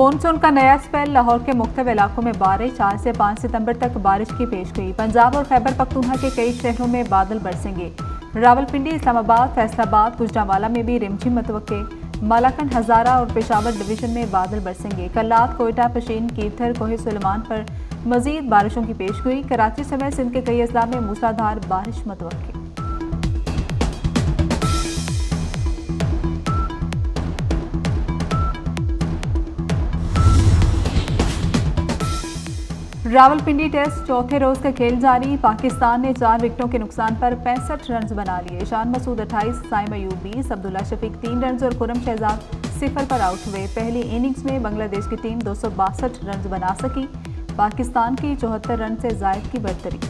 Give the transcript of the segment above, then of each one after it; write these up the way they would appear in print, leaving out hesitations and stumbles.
Monsoon का नया spell. Lahore के मुख्तलिफ इलाकों में बारिश। 4 से 5 सितंबर तक बारिश की पेशगोई। पंजाब और खैबर पख्तूनख्वा के कई शहरों में बादल बरसेंगे। रावलपिंडी, इस्लामाबाद, फैसलाबाद, गुजरांवाला में भी रिमझिम मतवक्के। मालाकंड, हजारा और पेशावर डिवीजन में बादल बरसेंगे। कल्लात, कोयटा, पशीन, कीथर, कोहे सुलेमान पर मजीद बारिशों की पेशगोई। कराची समेत सिंध के कई अजला में मूसलाधार बारिश मतवक्के। रावलपिंडी टेस्ट चौथे रोज का खेल जारी। पाकिस्तान ने 4 विकेटों के नुकसान पर 65 रन बना लिए। शान मसूद 28, साइम अयूब 20, अब्दुल्ला शफीक 3 रन और खुरम शहजाद 0 पर आउट हुए। पहली इनिंग्स में बांग्लादेश की टीम 262 रन बना सकी। पाकिस्तान की 74 रन से जायद की बढ़तरी।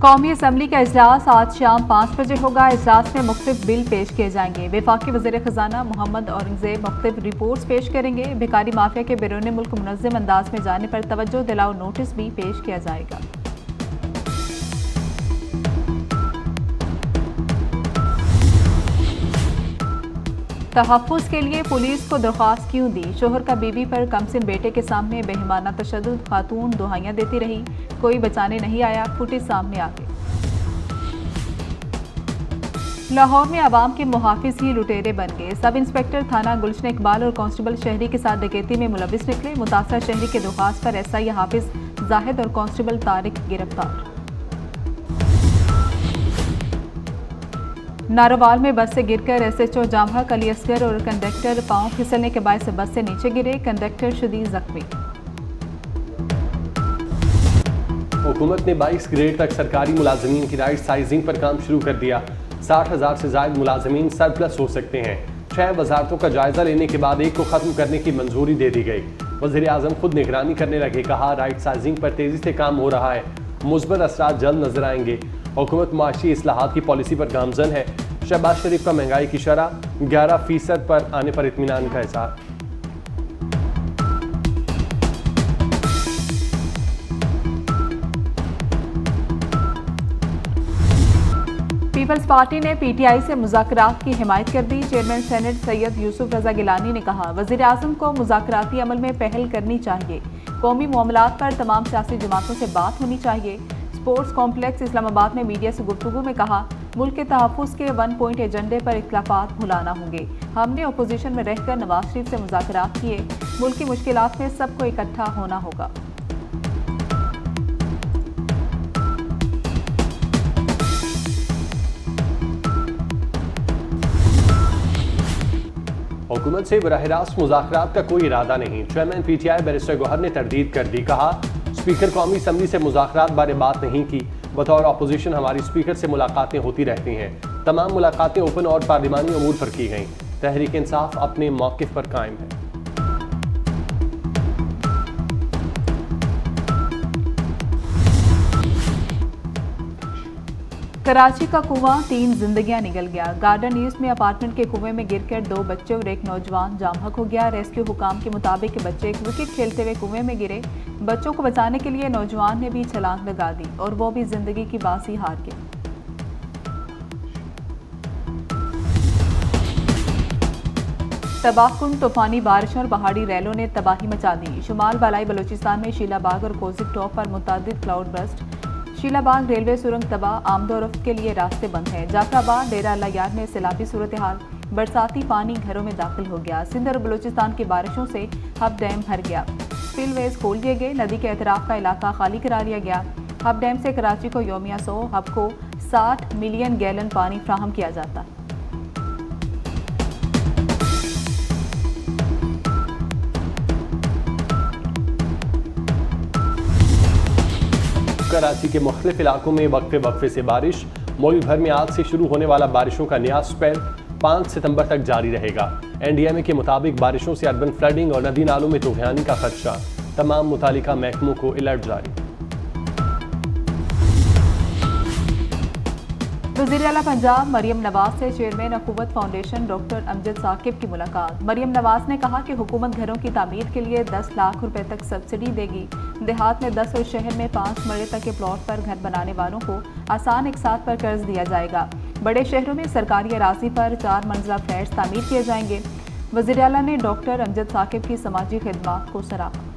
कौमी असम्बली का इजलास आज शाम 5 बजे होगा। इजलास में मुख्तलिफ बिल पेश किए जाएंगे। वफाकी वज़ीर ख़जाना मोहम्मद औरंगज़ेब मुख्तलिफ रिपोर्ट्स पेश करेंगे। भिखारी माफिया के बैरून मुल्क मुनज़्ज़म अंदाज में जाने पर तवज्जो दिलाओ नोटिस भी पेश किया जाएगा। तहफ़्फ़ुज़ के लिए पुलिस को दरख्वास्त क्यों दी? शोहर का बीवी पर कमसिन बेटे के सामने बेईमाना तशद्दुद। खातून दुहाइयाँ देती रही, कोई बचाने नहीं आया। फुटेज सामने आ गई। लाहौर में आवाम के मुहाफिज ही लुटेरे बन गए। सब इंस्पेक्टर थाना गुलशन इकबाल और कांस्टेबल शहरी के साथ डकैती में मुलविस निकले। मुतासरा शहरी के दरख्वास्त पर SI हाफिज जाहिद और कांस्टेबल तारिक गिरफ्तार। नारोवाल में बस से गिरकर SHO जामहा अली असगर और कंडक्टर पांव फिसलने के बायस बस से नीचे गिरे। कंडक्टर शदीद जख्मी। हुकूमत ने 22 ग्रेड तक सरकारी मुलाजमीन की राइट साइजिंग पर काम शुरू कर दिया। 60,000 से ज्यादा मुलाजमीन सरप्लस हो सकते हैं। 6 वजारतों का जायजा लेने के बाद एक को खत्म करने की मंजूरी दे दी गई। वज़ीर आज़म खुद निगरानी करने लगे। कहा, राइट साइजिंग पर तेजी से काम हो रहा है। मुस्बत असरात जल्द नजर आएंगे। हुकूमत माशी इस्लाहात की पॉलिसी पर गामजन है। शहबाज शरीफ का महंगाई की शरह 11% पर आने पर इत्मीनान का इज़हार। पीपल्स पार्टी ने PTI से मुज़ाकरात की हिमायत कर दी। चेयरमैन सेनेट सैयद यूसुफ रजा गिलानी ने कहा, वज़ीर आज़म को मुज़ाकराती अमल में पहल करनी चाहिए। कौमी मामलात पर तमाम सियासी जमातों से बात होनी चाहिए। स्पोर्ट्स कॉम्प्लेक्स इस्लामाबाद में मीडिया से गुफ्तगू में कहा, मुल्क के तहफ़्फ़ुज़ के 1 पॉइंट एजेंडे पर इख्तिलाफ़ात भुलाना होंगे। हमने अपोजिशन में रहकर नवाज शरीफ से मुज़ाकरात किए। मुल्क की मुश्किलात में सबको इकट्ठा होना होगा। हुकूमत से बराह रास्त मुज़ाकरात का कोई इरादा नहीं। चेयरमैन PTI बैरिस्टर गौहर ने तरदीद कर दी। कहा, स्पीकर कौमी असम्बली से मुज़ाकरात बारे बात नहीं की। बतौर अपोजिशन हमारी स्पीकर से मुलाकातें होती रहती हैं। तमाम मुलाकातें ओपन और पार्लिमानी अमूर पर की गईं। तहरीक इंसाफ अपने मौक़िफ़ पर कायम है। कराची का कुआं 3 जिंदगियां निगल गया। गार्डन ईस्ट में अपार्टमेंट के कुएं में गिरकर 2 बच्चे और एक नौजवान जामहक हो गया। रेस्क्यू हुकाम के मुताबिक बच्चे एक विकेट खेलते हुए कुएं में गिरे। बच्चों को बचाने के लिए नौजवान ने भी छलांग लगा दी और वो भी जिंदगी की बाजी हार गए। तबाहकुन तूफानी बारिशों और पहाड़ी रैलों ने तबाही मचा दी। शुमाल बालाई बलूचिस्तान में शीलाबाग और कोजिक टॉप पर मुतअद्दिद क्लाउड बर्स्ट। शीलाबाग रेलवे सुरंग तबाह, आमदोरफ्त के लिए रास्ते बंद हैं। जाफराबाद, डेरा अल्लाह यार में सैलाबी सूरत हाल। बरसाती पानी घरों में दाखिल हो गया। सिंध और बलूचिस्तान की बारिशों से हब डैम भर गया। स्पिलवेज खोल दिए गए। नदी के एतराफ का इलाका खाली करा लिया गया। हब डैम से कराची को यौमिया 100, हब को 60 मिलियन गैलन पानी फ्राहम किया जाता है। कराची के मुख्तलिफ इलाकों में वक्फे से बारिश। मुल्क भर में आज से शुरू होने वाला बारिशों का नया स्पेल 5 सितंबर तक जारी रहेगा। NDMA के मुताबिक बारिशों से अर्बन फ्लडिंग और नदी नालों में तूफ़ानी का खदशा। तमाम मुतालिका महकमों को अलर्ट जारी। वज़ीर आला पंजाब मरियम नवाज से chairman अखुवत foundation doctor Amjad Saqib की मुलाकात। मरियम नवाज ने कहा कि हुकूमत घरों की तामीर के लिए 10 लाख रुपए तक सब्सिडी देगी। देहात में 10 और शहर में 5 मरले तक के प्लॉट पर घर बनाने वालों को आसान इकसात पर कर्ज दिया जाएगा। बड़े शहरों में सरकारी अराजी पर 4 मंजिला फ्लैट्स तामीर किए जाएंगे। वज़ीर आला ने डॉक्टर अमजद साकिब की समाजी खिदमात को सराहा।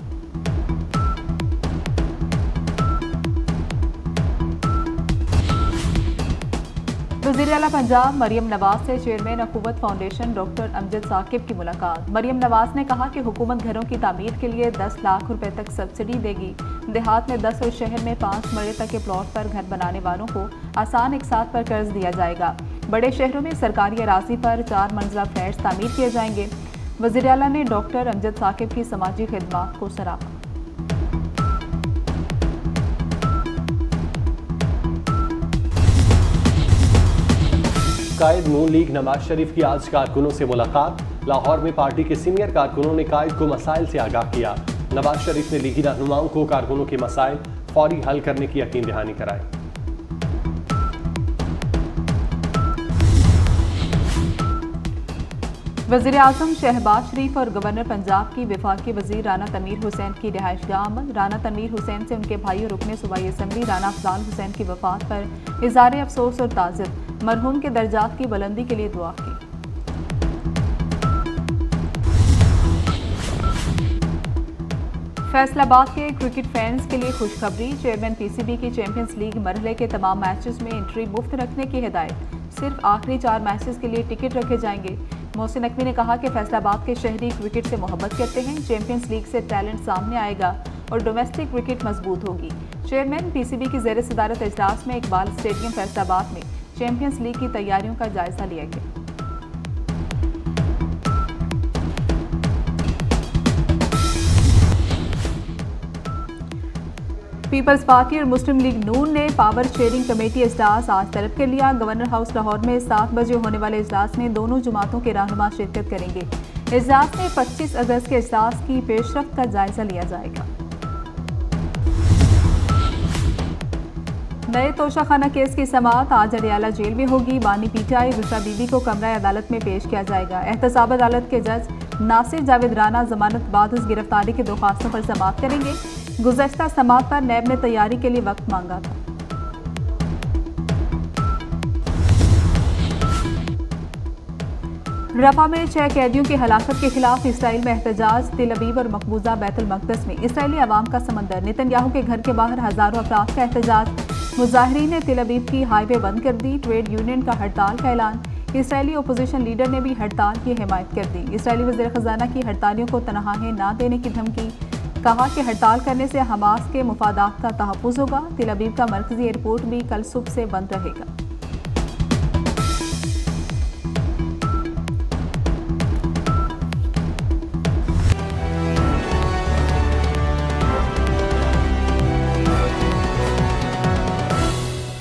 वज़ीर आला पंजाब मरियम नवाज से chairman अखुवत foundation doctor Amjad Saqib की मुलाकात। मरियम नवाज ने कहा कि हुकूमत घरों की तामीर के लिए 10 लाख रुपए तक सब्सिडी देगी। देहात में 10 और शहर में 5 मरले तक के प्लॉट पर घर बनाने वालों को आसान इकसात पर कर्ज दिया जाएगा। बड़े शहरों में सरकारी अराजी पर 4 मंजिला फ्लैट्स तामीर किए जाएंगे। वज़ीर आला ने डॉक्टर अमजद साकिब की समाजी खिदमात को सराहा। कायद नून लीग नवाज शरीफ की आज कारकुनों से मुलाकात। लाहौर में पार्टी के सीनियर कारकुनों ने कायद को मसाइल से आगाह किया। नवाज शरीफ ने लीगी रहनुमाओं को कारकुनों के मसाइल फौरी हल करने की यकीन दहानी कराई। वज़ीर आज़म शहबाज शरीफ और गवर्नर पंजाब की वफाकी वज़ीर राना तनवीर हुसैन की रिहाइशगाह आमद। राना तनवीर हुसैन से उनके भाई और रुकने सूबाई असम्बली राना अफजाल हुसैन की वफात पर इज़हार अफसोस और ताज़ियत। मरहूम के दर्जात की बुलंदी के लिए दुआ की। फैसलाबाद के क्रिकेट फैंस के लिए खुशखबरी। चेयरमैन पीसीबी की चैंपियंस लीग मरहले के तमाम मैचेस में एंट्री मुफ्त रखने की हिदायत। सिर्फ आखिरी 4 मैचेस के लिए टिकट रखे जाएंगे। मोहसिन नकवी ने कहा कि फैसलाबाद के शहरी क्रिकेट से मोहब्बत करते हैं। चैंपियंस लीग से टैलेंट सामने आएगा और डोमेस्टिक क्रिकेट मजबूत होगी। चेयरमैन पीसीबी की ज़ेर सदारत इजलास में इकबाल स्टेडियम फैसलाबाद में चैंपियंस लीग की तैयारियों का जायजा लिया गया। पीपल्स पार्टी और मुस्लिम लीग नून ने पावर शेयरिंग कमेटी इजलास आज तलब कर लिया। गवर्नर हाउस लाहौर में 7 बजे होने वाले इजलास में दोनों जमातों के रहनुमा शिरकत करेंगे। इजलास में 25 अगस्त के इजलास की पेशरफ्त का जायजा लिया जाएगा। नए तोशाखाना केस की समाअत आज अडियाला जेल में होगी। बानी पीटीआई रुशा बीबी को कमरा अदालत में पेश किया जाएगा। एहतसाब अदालत के जज नासिर जावेद राना जमानत बाद उस गिरफ्तारी की दरख्वास्तों पर समाअत करेंगे। गुज़श्ता समाअत पर नैब ने तैयारी के लिए वक्त मांगा था। रफा में 6 कैदियों की हलाकत के खिलाफ इसराइल में एहतजाज। तिल अबीब और मकबूजा बैतुल मक़दस में इसराइली अवाम का समंदर। नेतन्याहू के घर के बाहर हजारों अफराद का एहतजाज। मुजाहिरीन ने तिल अबीब की हाईवे बंद कर दी। ट्रेड यूनियन का हड़ताल का ऐलान। इसराइली अपोजिशन लीडर ने भी हड़ताल की हिमायत कर दी। इसराइली वज़ीर ख़ज़ाना की हड़तालियों को तनख्वाहें ना देने की धमकी। कहा कि हड़ताल करने से हमास के मुफादात का तहफ़्फ़ुज़ होगा। तिल अबीब का मरकज़ी एयरपोर्ट भी कल सुबह से बंद रहेगा।